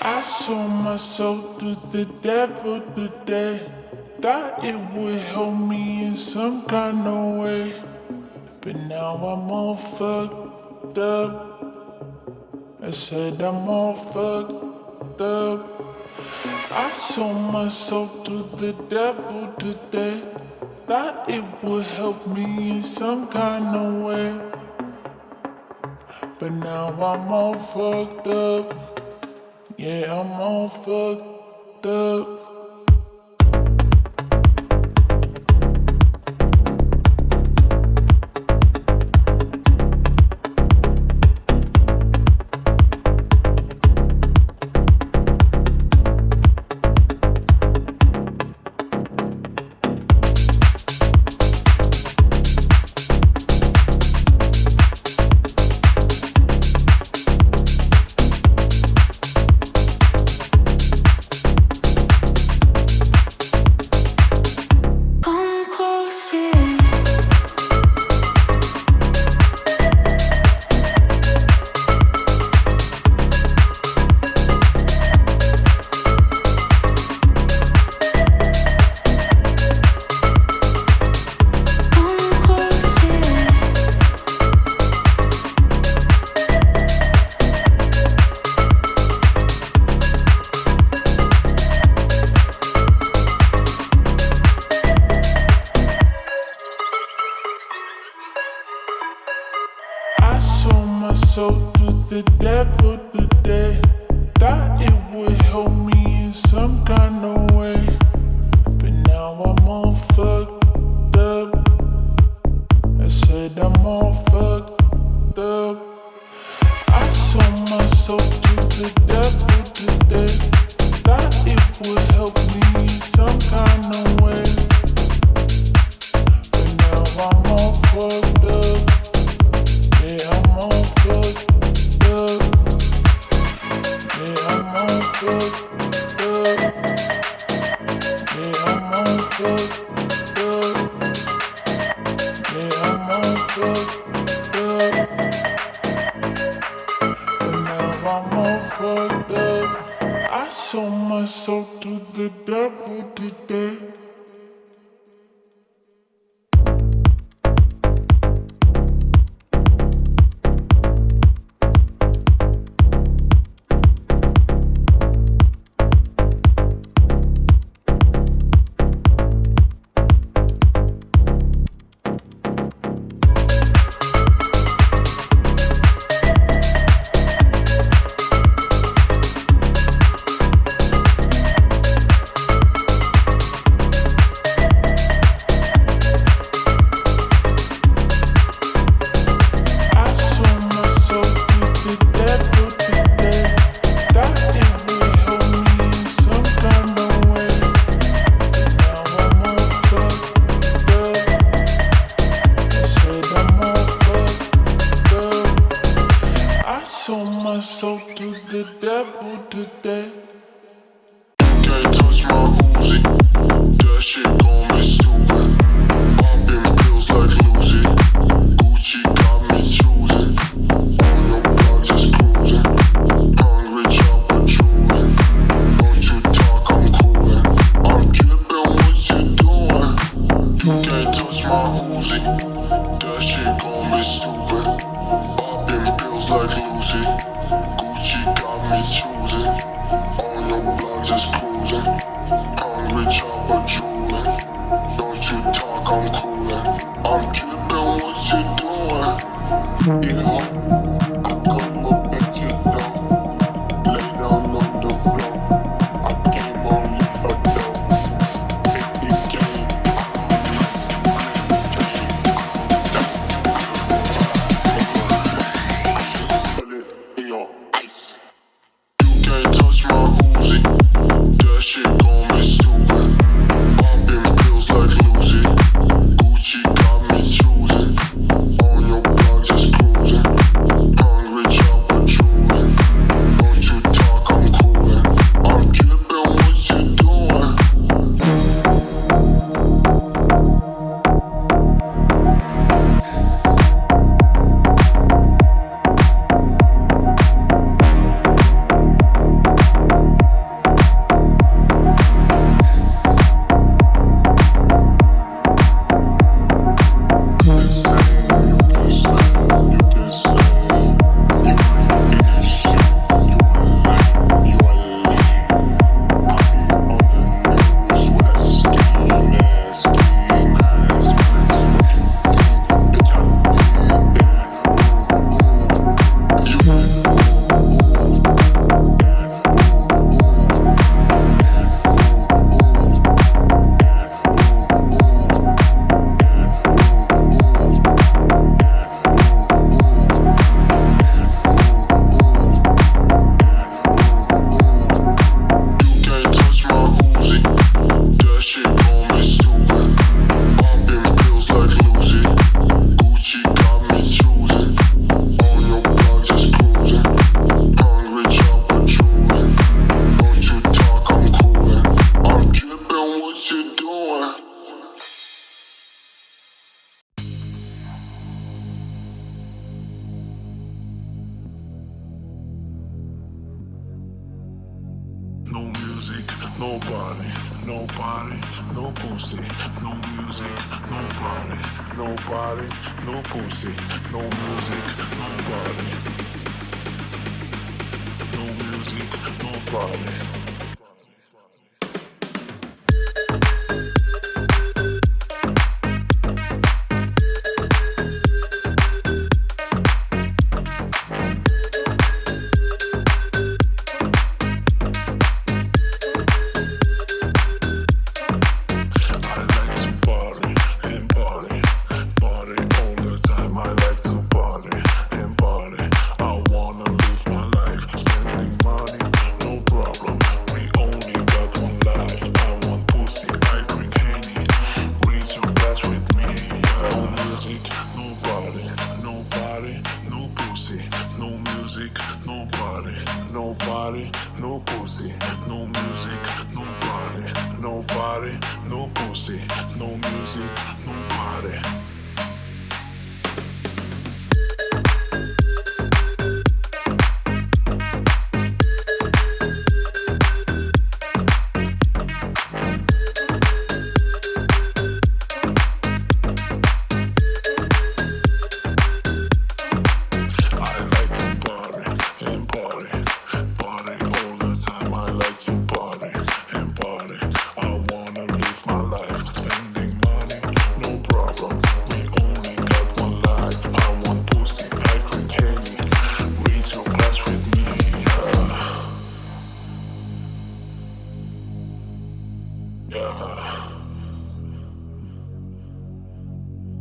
I sold my soul to the devil today. Thought it would help me in some kind of way. But now I'm all fucked up. I said I'm all fucked up. I sold my soul to the devil today. Thought it would help me in some kind of way. But now I'm all fucked up. Yeah, I'm all fucked up. I sold my soul to the devil today. Thought it would help me in some kind of way. But now I'm all fucked up. I said I'm all fucked up. I sold my soul to the devil today. Thought it would help me in some kind of way. But now I'm all fucked up. Yeah, I'm all fucked up. Yeah, I'm all fucked up. Yeah, I'm all fucked up. Yeah, I'm all fucked up. But now I'm all fucked up. I sold my soul to the devil today. Sold my soul to the devil today. Can't touch my Uzi, that shit gon' be stupid. Popping pills like Lucy, Gucci got me choosing. On your block just cruising, hungry chopper drooling. Don't you talk, I'm coolin'. I'm drippin', what you doing? Can't touch my Uzi, that shit gon' be stupid. Popping pills like Lucy, Gucci got me choosing. On your block just cruising, hungry chopper drooling. Don't you talk, I'm coolin'. I'm drippin', what you doing? Yeah, I come up at your door, lay down on the floor. I came only for dough. 50 game, I'm nice, put it in your ice. nobody, nobody, no pussy, no music, nobody, nobody, no pussy, no music, nobody, no music, nobody. Nobody, no pussy, no music, nobody, nobody, no pussy, no music, nobody.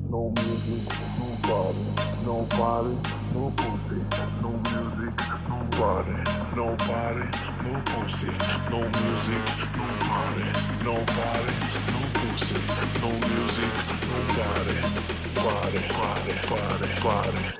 No music, nobody, nobody, no pussy, no music, nobody, nobody, no pussy, no music, nobody, nobody, no pussy, no music, nobody, body, body, body, body.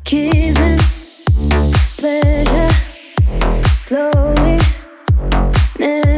Kissing, pleasure, slowly, never